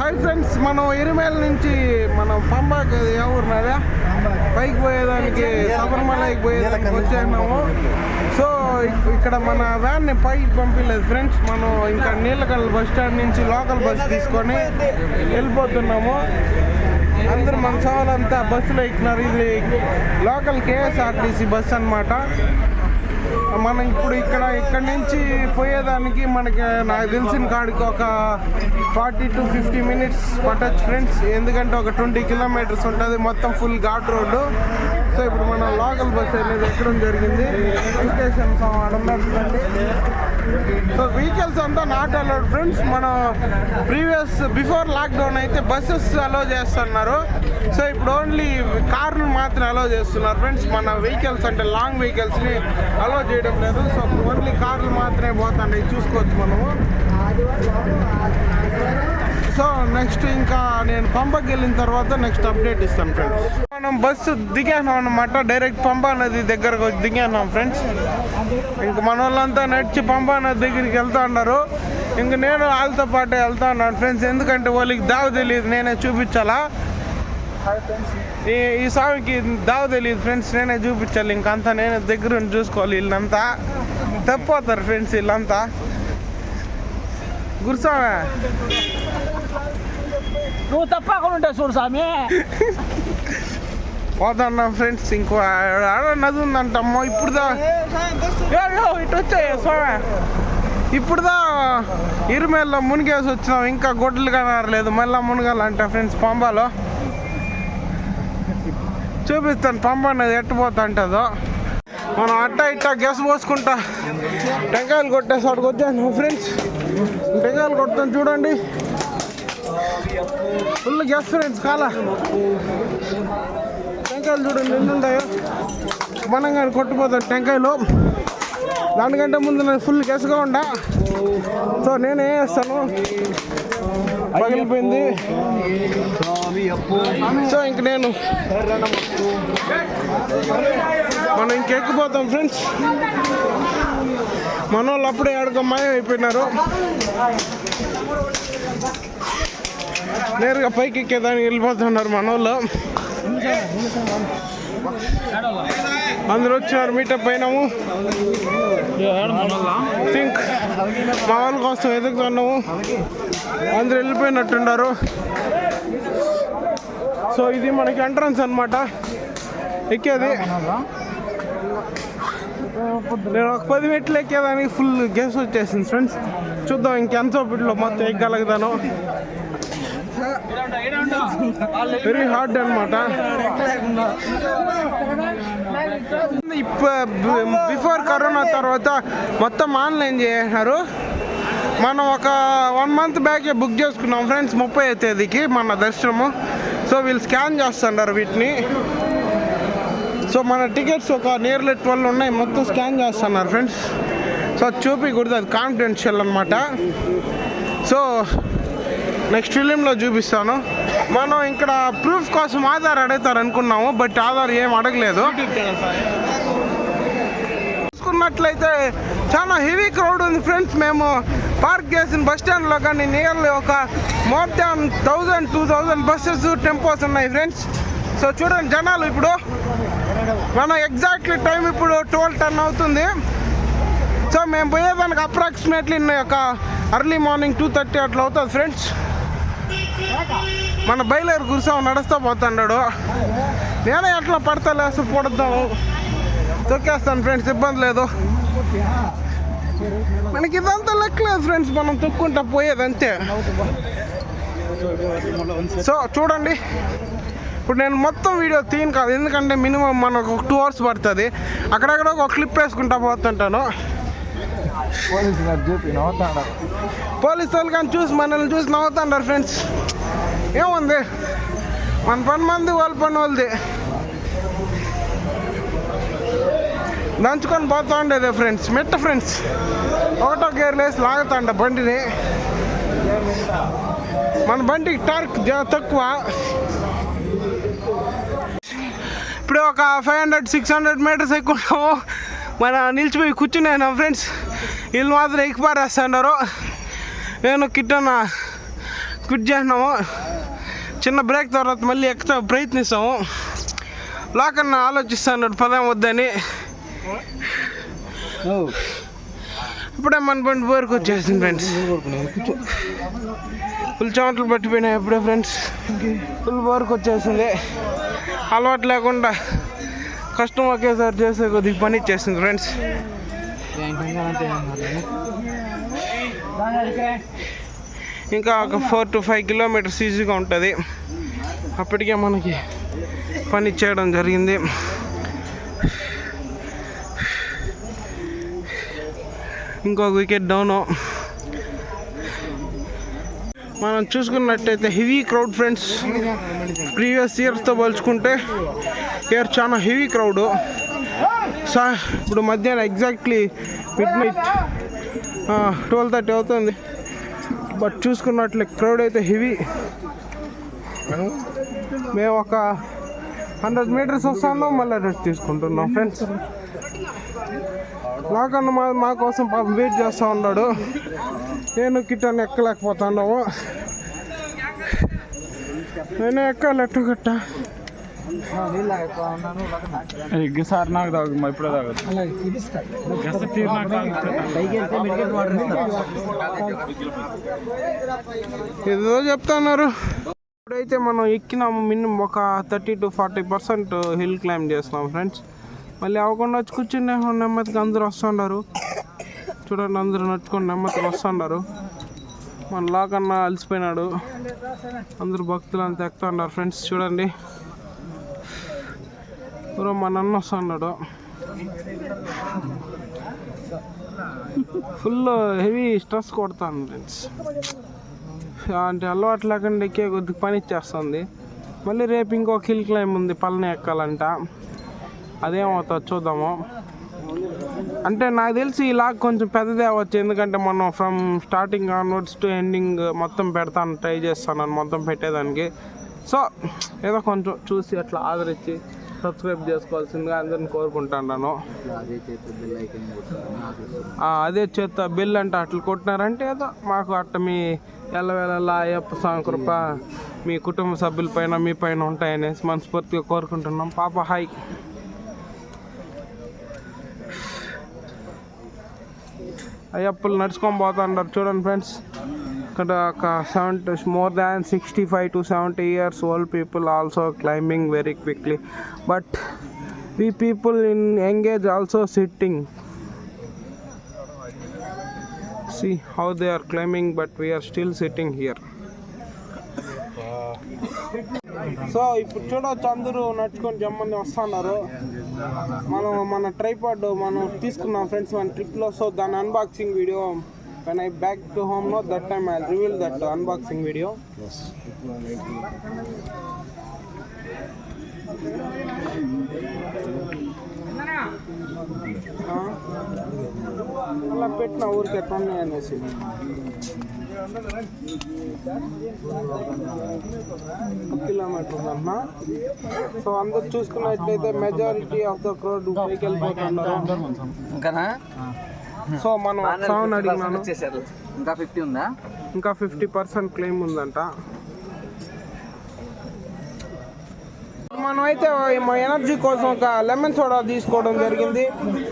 Hi friends, మనం ఎరిమేల నుంచి మనం పంబాకి ఊరినారా పైకి పోయేదానికి శబరిమలకి పోయేదానికి వచ్చేసినాము. సో ఇక్కడ మన వ్యాన్ని పైకి పంపించలేదు ఫ్రెండ్స్. మనం ఇంకా నీలకల్ బస్ స్టాండ్ నుంచి లోకల్ బస్ తీసుకొని వెళ్ళిపోతున్నాము. అందరూ మన సవాలంతా బస్సులో ఎక్కినారు. ఇది లోకల్ కేఎస్ఆర్టీసీ బస్ అన్నమాట. మనం ఇప్పుడు ఇక్కడ నుంచి పోయేదానికి మనకి నాకు తెలిసిన కాడికి ఒక 40 to 50 minutes పట్టచ్చు ఫ్రెండ్స్. ఎందుకంటే ఒక 20 kilometers ఉంటుంది, మొత్తం ఫుల్ ఘాట్ రోడ్డు. సో ఇప్పుడు మన లోకల్ బస్ అనేది ఎక్కడం జరిగింది. వెంకటేశ్వర స్వామి ఉన్నట్లండి. సో వెహికల్స్ అంతా నాట్ అలౌడ్ ఫ్రెండ్స్. మన బిఫోర్ లాక్డౌన్ అయితే బస్సెస్ అలౌ చేస్తున్నారు. సో ఇప్పుడు ఓన్లీ కార్లు మాత్రం అలౌ చేస్తున్నారు ఫ్రెండ్స్. మన వెహికల్స్ అంటే లాంగ్ వెహికల్స్ని అలౌ చేయడం లేదు. సో ఓన్లీ కార్లు మాత్రమే పోతాయి, చూసుకోవచ్చు మనము. సో నెక్స్ట్ ఇంకా నేను పంపకి వెళ్ళిన తర్వాత నెక్స్ట్ అప్డేట్ ఇస్తాను ఫ్రెండ్స్. మనం బస్సు దిగాను అన్నమాట. డైరెక్ట్ పంపా నది దగ్గరకు వచ్చి దిగాను ఫ్రెండ్స్. ఇంక మన వాళ్ళంతా నడిచి పంపా నది దగ్గరికి వెళ్తా ఉన్నారు. ఇంక నేను వాళ్ళతో పాటే వెళ్తా ఉన్నాను ఫ్రెండ్స్. ఎందుకంటే వాళ్ళకి దావ తెలియదు, నేనే చూపించాలా. ఈ స్వామికి దావ తెలియదు ఫ్రెండ్స్, నేనే చూపించాలి. ఇంకంతా నేనే దగ్గర చూసుకోవాలి. వీళ్ళంతా తప్పిపోతారు ఫ్రెండ్స్. వీళ్ళంతా గురుస్వామి నువ్వు తప్పకుండా ఉంటావు చూడు స్వామి. పోతున్నా ఫ్రెండ్స్. ఇంకో ఆడ నది ఉందంటమ్మో. ఇప్పుడుదా ఇటు వచ్చాయి స్వామి. ఇప్పుడుదా ఇరుమేల్లో మునిగేసి వచ్చినాం. ఇంకా గొడ్డలు కనలేదు, మళ్ళీ మునగాలంట ఫ్రెండ్స్. పంబాలో చూపిస్తాను పంబ అనేది ఎట్టుపోతా ఉంటుందో. మనం ఇట్టా గ్యాస్ పోసుకుంటా టెంకాయలు కొట్టేసి అక్కడికి వచ్చాను ఫ్రెండ్స్. టెంకాయలు కొడతాను చూడండి, ఫుల్ గ్యాస్ ఫ్రెండ్స్. కాలా టెంకాయలు చూడండి ఎన్ని ఉంటాయో. మనం కానీ కొట్టిపోతాను టెంకాయలు. దానికంటే ముందు నేను ఫుల్ గ్యాస్గా ఉండా. సో నేనే వేస్తాను. పగిలిపోయింది. సో ఇంక నేను మనం ఇంకెక్కిపోతాం ఫ్రెండ్స్. మన వాళ్ళు అప్పుడే ఆడుకో మాయం అయిపోయినారు. నేరుగా పైకి ఎక్కేదానికి వెళ్ళిపోతున్నారు మన వాళ్ళు. అందరూ వచ్చినారు, మీటప్ అయినాము. థింక్ మా వాళ్ళ కోసం ఎదుగుతున్నాము. అందరూ వెళ్ళిపోయినట్టున్నారు. సో ఇది మనకి ఎంట్రన్స్ అన్నమాట, ఎక్కేది. నేను ఒక 10 మెట్లు ఎక్కేదానికి ఫుల్ గ్యాస్ వచ్చేసింది ఫ్రెండ్స్. చూద్దాం ఇంకెంతసేపట్లో మొత్తం ఎక్కగలుగుతాను. వెరీ హార్డ్ అనమాట. బిఫోర్ కరోనా తర్వాత మొత్తం ఆన్లైన్ చేసినారు. మనం ఒక 1 month బ్యాకే బుక్ చేసుకున్నాం ఫ్రెండ్స్, 30వ తేదీకి మన దర్శనము. సో వీళ్ళు స్కాన్ చేస్తున్నారు వీటిని. సో మన టికెట్స్ ఒక నియర్లీ 12 ఉన్నాయి, మొత్తం స్కాన్ చేస్తున్నారు ఫ్రెండ్స్. సో చూపించకూడదు, అది కాన్ఫిడెన్షియల్ అనమాట. సో నెక్స్ట్ ఫిలింలో చూపిస్తాను. మనం ఇక్కడ ప్రూఫ్ కోసం ఆధార్ అడుగుతారు అనుకున్నాము, బట్ ఆధార్ ఏం అడగలేదు. చూసుకున్నట్లయితే చాలా హెవీ క్రౌడ్ ఉంది ఫ్రెండ్స్. మేము పార్క్ చేసిన బస్ స్టాండ్లో కానీ నియర్లీ ఒక మోర్ దాన్ 1000-2000 బస్సెస్ టెంపోస్ ఉన్నాయి ఫ్రెండ్స్. సో చూడండి జనాలు. ఇప్పుడు మనం ఎగ్జాక్ట్లీ టైం ఇప్పుడు 12:10 అవుతుంది. సో మేము పోయేదానికి అప్రాక్సిమేట్లీ ఒక అర్లీ మార్నింగ్ 2:30 అట్లా అవుతుంది ఫ్రెండ్స్. మన బయలుదేరి కూర్చోం నడుస్తూ పోతున్నాడు. నేనే ఎట్లా పడతా లేస్తూ పొడతాము, తొక్కేస్తాను ఫ్రెండ్స్, ఇబ్బంది లేదు. మనకి ఇదంతా లెక్కలేదు ఫ్రెండ్స్, మనం తొక్కుంటా పోయేది అంతే. సో చూడండి, ఇప్పుడు నేను మొత్తం వీడియో తీయను కాదు, ఎందుకంటే మినిమం మనకు 2 hours పడుతుంది. అక్కడక్కడ ఒక క్లిప్ వేసుకుంటా పోతుంటాను. పోలీసు వాళ్ళు కానీ చూసి మనల్ని చూసి నవ్వుతుంటారు ఫ్రెండ్స్. ఏముంది, మన పని మంది వాళ్ళ పని వాళ్ళది. దంచుకొని పోతూ ఉండేదే ఫ్రెండ్స్. మెట్ట ఫ్రెండ్స్, ఒకటో గేర్లు వేసి లాగుతాండ బండిని. మన బండికి టార్క్ తక్కువ. ఇప్పుడు ఒక 500-600 meters ఎక్కున్నాము. మన నిలిచిపోయి కూర్చున్నాను ఫ్రెండ్స్. వీళ్ళు మాత్రం ఎక్కిపారేస్తున్నారు. నేను కిట్టన క్విట్ చేసినాము. చిన్న బ్రేక్ తర్వాత మళ్ళీ ఎక్కుతా ప్రయత్నిస్తాము. లోకన్న ఆలోచిస్తున్నాడు పదం వద్దని. ఇప్పుడే మన బండి బోర్కి వచ్చేసింది ఫ్రెండ్స్. ఫుల్ చెమటలు పట్టిపోయినాయి ఇప్పుడే ఫ్రెండ్స్. ఫుల్ బోర్కి వచ్చేసింది. అలవాటు లేకుండా కష్టం ఒకేసారి చేసే కొద్దిగా పని ఇచ్చేసింది ఫ్రెండ్స్. ఇంకా ఒక 4 to 5 kilometers ఈజీగా ఉంటుంది. అప్పటికే మనకి పని చేయడం జరిగింది. ఇంకొక వికెట్ డౌను. మనం చూసుకున్నట్టయితే హెవీ క్రౌడ్ ఫ్రెండ్స్. ప్రీవియస్ ఇయర్స్తో పోల్చుకుంటే ఇయర్ చాలా హెవీ క్రౌడ్. ఇప్పుడు మధ్యాహ్నం ఎగ్జాక్ట్లీ మిడ్నైట్ 12:30 అవుతుంది. బట్ చూసుకున్నట్లే క్రౌడ్ అయితే హెవీ. మేము ఒక 100 meters వస్తాను, మళ్ళీ రెస్ట్ తీసుకుంటున్నాం ఫ్రెండ్స్. నాకన్నా మా కోసం పాపం వెయిట్ చేస్తూ ఉన్నాడు. నేను కిట్టని ఎక్కలేకపోతున్నాము. నేను ఎక్కాలి ఎట్టు గట్ట. సార్ నాకు తాగు ఇప్పుడే తాగదు. ఏదో చెప్తున్నారు. ఇప్పుడైతే మనం ఎక్కినాము. మినిమం ఒక 30 to 40% హిల్ క్లైంబ్ చేస్తున్నాం ఫ్రెండ్స్. మళ్ళీ అవ్వకుండా వచ్చి కూర్చుని నెమ్మదిగా అందరూ వస్తున్నారు. చూడండి, అందరూ నడుచుకొని నెమ్మదిగా వస్తున్నారు. మన లాకన్నా అలసిపోయినాడు. అందరూ భక్తులు అంతా ఎక్కుతా ఉన్నారు ఫ్రెండ్స్. చూడండి, మా నన్ను వస్తున్నాడు. ఫుల్ హెవీ స్ట్రెస్ కొడుతుంది ఫ్రెండ్స్. అంటే అలవాటు లేకుండా ఎక్కే కొద్దిగా పని ఇచ్చేస్తుంది. మళ్ళీ రేపు ఇంకొక హిల్ క్లైంబ్ ఉంది, పళ్ళని ఎక్కాలంట. అదేమవుతుందో చూద్దాము. అంటే నాకు తెలిసి ఇలా కొంచెం పెద్దదే అవ్వచ్చు. ఎందుకంటే మనం from starting onwards to ending మొత్తం పెడతాను, ట్రై చేస్తాను మొత్తం పెట్టేదానికి. సో ఏదో కొంచెం చూసి అట్లా ఆదరించి సబ్స్క్రైబ్ చేసుకోవాల్సిందిగా అందరిని కోరుకుంటున్నాను. అదే చేత బిల్ అంటే అట్లా కొట్టినారంటే ఏదో మాకు అట్ట మీ ఎల్లవేళలా అయ్యప్ప స్వామి కృప మీ కుటుంబ సభ్యుల పైన మీ పైన ఉంటాయనేసి మనస్ఫూర్తిగా కోరుకుంటున్నాం. పాప హాయ్. అయ్యప్పలు నడుచుకొని పోతున్నారు చూడండి ఫ్రెండ్స్. ఇక్కడ ఒక more than 65 to 70 years old people also climbing very quickly, but we people in young age also sitting. See how they are climbing, but we are still sitting here. So ఇప్పుడు చూడవచ్చు, అందరూ నడుచుకొని జమ్మని వస్తున్నారు. మన tripod మనం తీసుకున్నాం friends మన ట్రిప్లో. సో దాని unboxing video when I back to home, no, that time I'll reveal that unboxing video. Yes. అలా పెట్టిన ఊరికి ఎట్లా అనేసి. కిలోమీటర్స్ అన్నా. సో అందరు చూసుకున్నట్లయితే మెజారిటీ ఆఫ్ ద క్రౌడ్ పైకి వెళ్ళిపోతున్నారు. సో మనం సౌండ్ అడిగినాను, ఇంకా 50 ఉందా? ఇంకా 50% క్లెయిమ్ ఉందంట. మనం అయితే మా ఎనర్జీ కోసం ఒక లెమన్ సోడా తీసుకోవడం జరిగింది.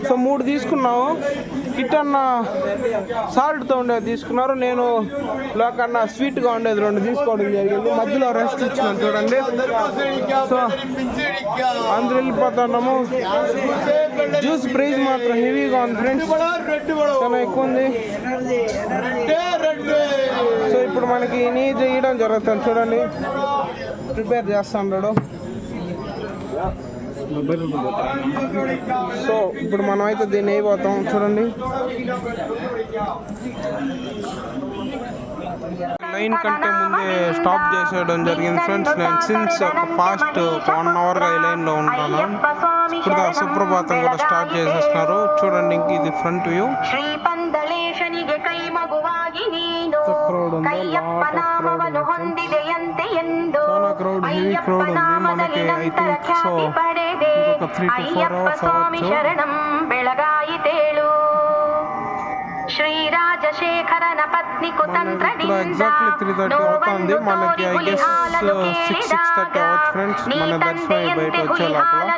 సో 3 తీసుకున్నాము. కిట్టన్న సాల్ట్తో ఉండేది తీసుకున్నారు. నేను లోకన్నా స్వీట్గా ఉండేది 2 తీసుకోవడం జరిగింది. మధ్యలో రెస్ట్ ఇచ్చినాను చూడండి. సో అందరూ వెళ్ళిపోతున్నాము. జ్యూస్ ప్రైస్ మాత్రం హెవీగా ఉంది ఫ్రెండ్స్, చాలా ఎక్కువ ఉంది. సో ఇప్పుడు మనకి నీ చేయడం జరుగుతుంది చూడండి. ప్రిపేర్ చేస్తాడు. సో ఇప్పుడు మనం అయితే దీన్ని అయిపోతాం చూడండి. లైన్ కంటే ముందే స్టాప్ చేసేయడం జరిగింది ఫ్రెండ్స్. నేను సిన్స్ ఒక ఫాస్ట్ 1 hourగా ఈ లైన్లో ఉంటాను. ఇప్పుడు సుప్రభాతం కూడా స్టార్ట్ చేసేస్తున్నారు చూడండి. ఇంక ఇది ఫ్రంట్ వ్యూ. క్రౌడ్ ఉంది, చాలా క్రౌడ్, హెవీ క్రౌడ్ ఉంది. మనకి ఐ థింక్ సో ఇంకొక 3 to 4 hours అవ్వచ్చు. శ్రీ రాజశేఖరన పత్ని కుతంత్ర ఎగ్జాక్ట్లీ 3:30 అవుతుంది. మనకి ఐ గెస్ 6:30 అవ్వచ్చు ఫ్రెండ్స్. మన దర్శనం అయి బయట వచ్చే లోపల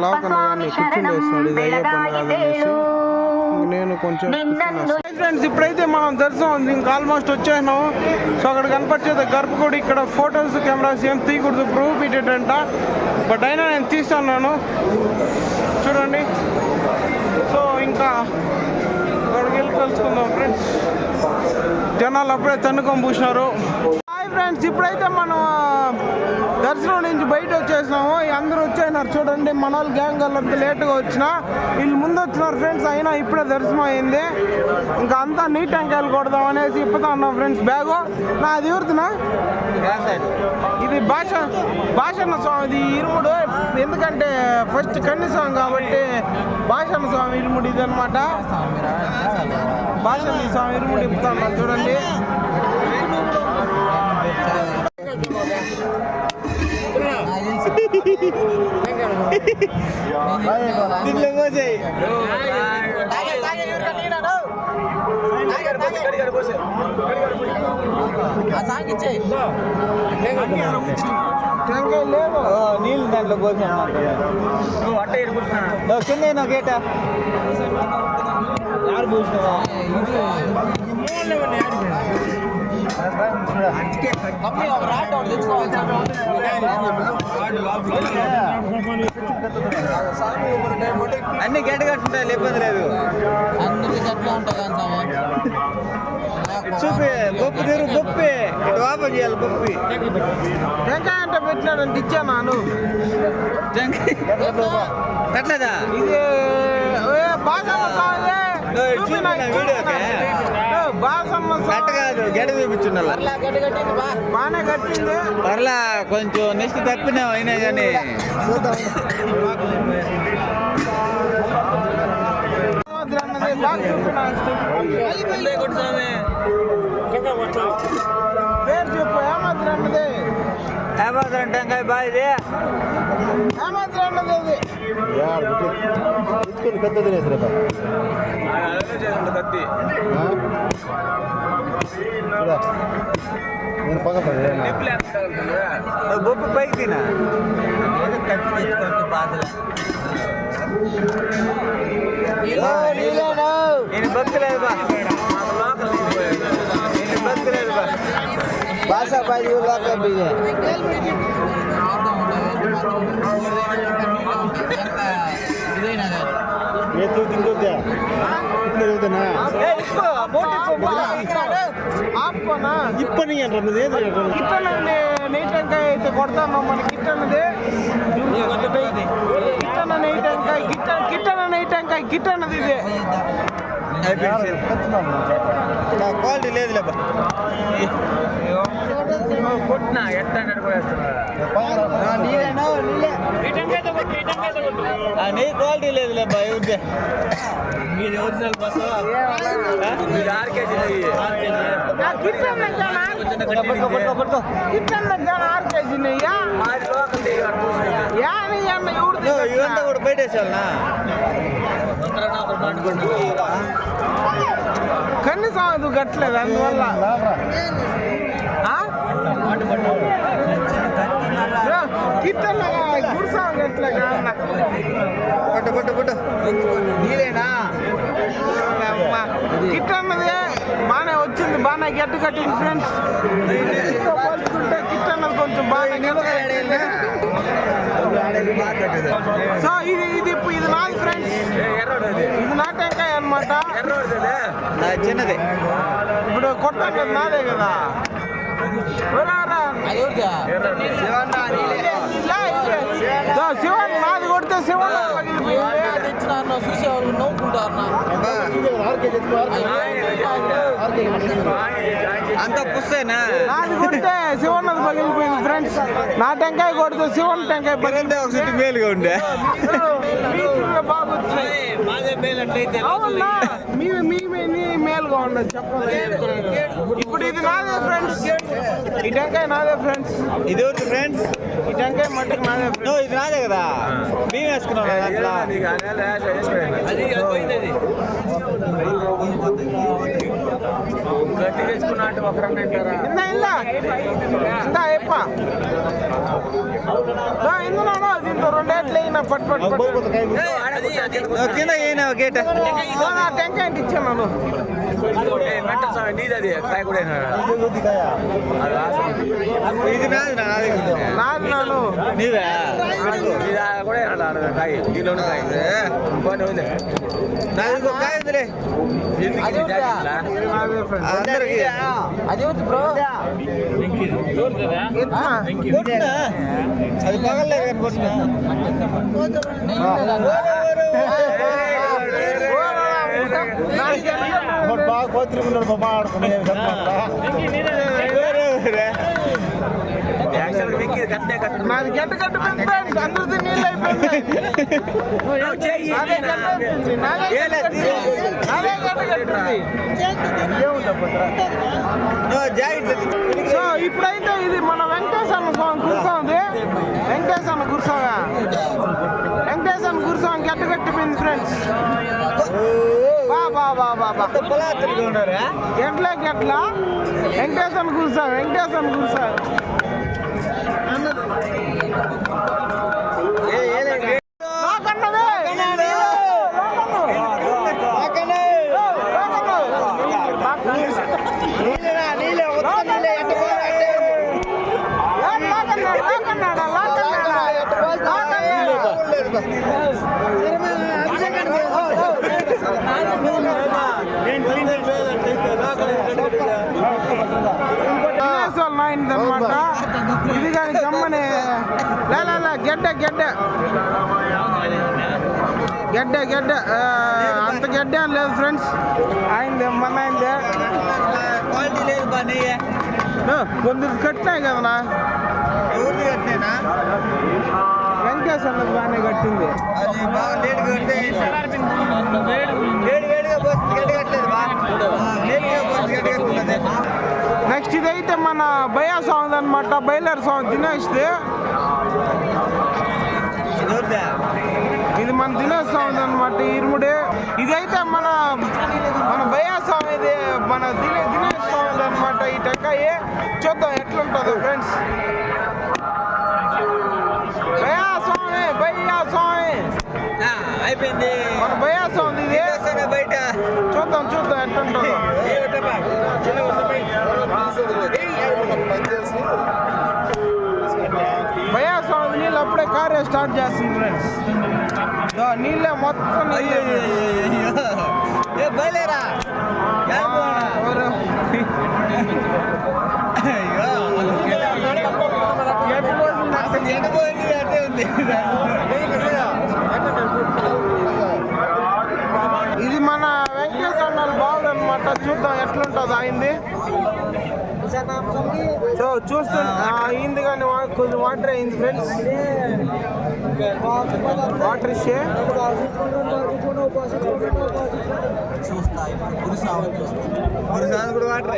లోకనాన్ని కూర్చుండేస్తున్నాడు. ఇది అయ్యప్పని కాదనేసి నేను కొంచెం ఫ్రెండ్స్. ఇప్పుడైతే మనం దర్శనం ఇంకా ఆల్మోస్ట్ వచ్చేసినాము. సో అక్కడ కనపరిచేది గర్భగుడి. ఇక్కడ ఫొటోస్ కెమెరాస్ ఏం తీయకూడదు, ప్రూఫ్ అంట. బట్ అయినా నేను తీస్తున్నాను చూడండి. సో ఇంకా అక్కడికి వెళ్ళి కలుసుకుందాం ఫ్రెండ్స్. జనాలు అప్పుడే తన్నుకొని పూసినారు. హాయ్ ఫ్రెండ్స్, ఇప్పుడైతే మనం దర్శనం నుంచి బయట వచ్చేసినాము. అందరూ వచ్చేసినారు చూడండి. మన వాళ్ళు గ్యాంగ్ వాళ్ళంతా లేట్గా వచ్చిన, వీళ్ళు ముందు వచ్చినారు ఫ్రెండ్స్. అయినా ఇప్పుడే దర్శనం అయింది. ఇంకా అంతా నీట్ టెంకాయలు కొడదాం అనేసి ఇప్పుతా ఉన్నాం ఫ్రెండ్స్. బ్యాగు నాది ఊరుతున్నా. ఇది భాషన్న స్వామిది ఇరుముడు. ఎందుకంటే ఫస్ట్ కన్ని స్వామి కాబట్టి భాషన్న స్వామి ఇరుముడు ఇది అనమాట. భాషన్న స్వామి ఇరుముడు ఇప్పుతా ఉన్నాం చూడండి. నీళ్ళు దాంట్లో పోసా కింద గేట యారు పోసినావా? అన్ని గడ్డ కట్టుంటాయి, ఇబ్బంది లేదు. అన్ని గట్లా ఉంటాయి చూపి గొప్ప తీరు గొప్పి ఇటు వాపస్ చేయాలి. గొప్పి టెంకాయ అంటే పెట్టినాడంటే ఇచ్చాను పెట్టలేదా? ఇది గడ్డ చూపించున్నా బాగానే కట్టింది. పర్లా కొంచెం నెక్స్ట్ తప్పినావు అయినా కానీ పేరు చెప్పు. ఏమాత్రం అన్నది ఏమాత్రం టెంకాయ బాయిది ఏమాత్రం అన్నది. అది పెద్దది కత్తి నేను బొప్పు పైకి తినా కత్తి తెచ్చుకోండి బాధలు. నేను భక్తులేదు బా, నేను భక్తులేదు బా. భాష పది ఇప్పని నెయ్యి టెంకాయ అయితే కొడతాను. మన కిట్టన్నది కిట్టన్న నెయ్యి టెంకాయ కిట్టన్న నెయ్యి టెంకాయ కిట్టన్నది. ఇది క్వాలిటీ లేదు కొట్టినా ఎట్లా నెయ్యి క్వాలిటీ లేదు లేబ్బా. మీది ఒరిజినల్ బస్సు 6 కేజీ నెయ్యి 6 కేజీ నెయ్యి ఇవంతా కూడా బయటేసాలనా? కన్నీ సాగు కట్టలేదు అందువల్ల. గుడిసాగు ఎట్లా నీదేనా? కిట్ అన్నది బాగానే వచ్చింది, బాగానే గట్టి కట్టింది ఫ్రెండ్స్. పోల్చుకుంటే కిట్ అన్నది కొంచెం బాగా. సో ఇది నాది ఫ్రెండ్స్. ఇది నా టెంకాయ అనమాట. చిన్నది ఇప్పుడు కొట్టాలి నాదే కదా. శివన్ నాది కొడితే శివన్ చూసేవాళ్ళు నవ్వుకుంటారు. అంత పుస్తేనా? నాది కొడితే శివన్నది పగిలిపోయింది ఫ్రెండ్స్. నా టెంకాయ కొడితే శివన్ టెంకాయ పగిలితే ఒకటి మేలుగా ఉండే. మేలుగా ఉండదు చెప్పలేదు. ఇప్పుడు ఇది నాదే ఫ్రెండ్స్. ఈ టెంకాయ నాదే ఫ్రెండ్స్. ఇది ఎవరి ఫ్రెండ్స్? ఈ టెంకాయ మట్టుకు నాదే ఫ్రెండ్స్. ఇది నాదే కదా మేము వేసుకున్నాం ఇందులో దీంతో రెండేట్లు అయినా పట్టు కింద అయినా గేట్ టెంకాయ ఇచ్చాను ఇది నాది నాది నాను నీవే నాది ఇంకో కాయ ఉందిలే అందరికి అది పగలలేదు అనుకుంటున్నా బాగా కోతురుకున్నాడు బాబా ఆడుకునే నాది గడ్డ కట్టు ఫ్రెండ్స్ అందరిది నీళ్ళు అయిపోయింది సో ఇప్పుడైతే ఇది మన వెంకటేశ్వర స్వామి కూర్చోంది వెంకటేశ్వర కూర్చోగా వెంకటేశ్వర కూర్చోని గడ్డ కట్టిపోయింది ఫ్రెండ్స్ ఎట్లా గట్లా వెంకటేశ్వర కూర్చో వెంకటేశ్వర కూర్చో అనమాట ఇది కానీ గమ్మని గడ్డ గడ్డ గడ్డ గడ్డ అంత గడ్డ అని లేదు ఫ్రెండ్స్ అయింది మన అయిందే కొందరు కట్టినాయి కదనా వెంకటేశ్వర బాగానే కట్టింది నెక్స్ట్ ఇదైతే మన భయా సాంగ్ అనమాట బయలర్ సాంగ్ దినేష్ది ఇది మన దినేష్ సాంగ్ అనమాట ఇరుముడి ఇదైతే మన భయా సాంగ్ ఇది మన దినేష్ సాంగ్ అనమాట ఈ టెక్కాయి చూద్దాం ఎట్లుంటుందో ఫ్రెండ్స్ భయా సాంగ్ అయిపోయింది మన భయా సాంగ్ ఇది బయట చూద్దాం ఎట్లుంటుందో భయా సాంగ్ నీళ్ళు అప్పుడే కారే స్టార్ట్ చేస్తుంది ఫ్రెండ్స్ నీళ్ళే మొత్తం బయలేరా ఇది మన వెంకటేశ్వర బాగుంది అనమాట చూద్దాం ఎట్లుంటుంది అయింది సో చూస్తూ అయింది కానీ కొంచెం వాటర్ అయింది ఫ్రెండ్స్ వాటర్ ఇచ్చే కూడా వాటర్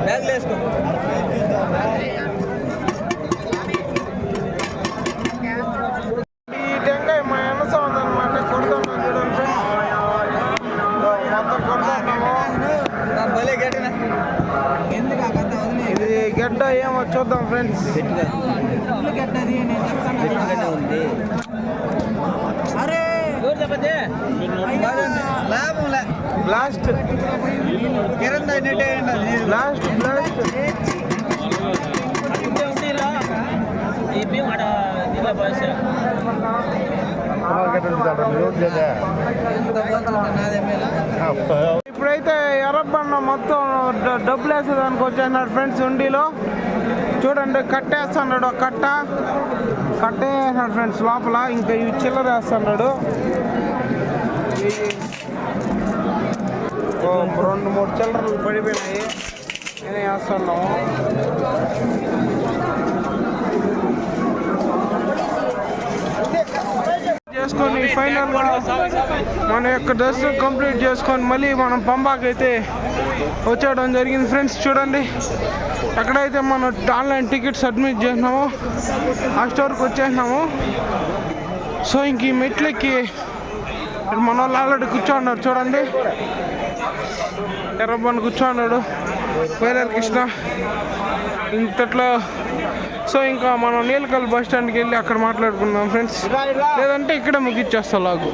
బ్యాగ్ వేసుకో ఈ టెంకాయ మా ఎనస ఉందన్నమాట కొడుతున్నాం చూడండి మొత్తం కొడుతున్నాము భలే గట్టిన ఇది గడ్డ ఏమో చూద్దాం ఫ్రెండ్స్ బ్లాస్ట్ కిరణ్ బ్లాస్ట్ ఇప్పుడైతే ఎర్రబండ మొత్తం డబ్బులు వేసేదానికి వచ్చేసినాడు ఫ్రెండ్స్ ఉండిలో చూడండి కట్టేస్తున్నాడు కట్టేసినాడు ఫ్రెండ్స్ లోపల ఇంకా ఇవి చిల్లర వేస్తున్నాడు 2-3 చిల్లరలు పడిపోయినాయి నేను వేస్తున్నాము చేసుకొని ఫైనల్గా మన యొక్క దర్శనం కంప్లీట్ చేసుకొని మళ్ళీ మనం పంబాకి అయితే వచ్చేయడం జరిగింది ఫ్రెండ్స్. చూడండి ఎక్కడైతే మనం ఆన్లైన్ టికెట్స్ అడ్మిట్ చేసినామో ఆ స్టోర్కి వచ్చేసినాము. సో ఇంక ఈ మెట్లెక్కి మన వాళ్ళు ఆల్రెడీ కూర్చోన్నారు. చూడండి ఎర్రబ్బని కూర్చోన్నాడు వైరల్ కృష్ణ ఇంతట్లో. సో ఇంకా మనం నీలకల్ బస్ స్టాండ్కి వెళ్ళి అక్కడ మాట్లాడుకుందాం ఫ్రెండ్స్, లేదంటే ఇక్కడే ముగిచ్చేస్తా లాగు.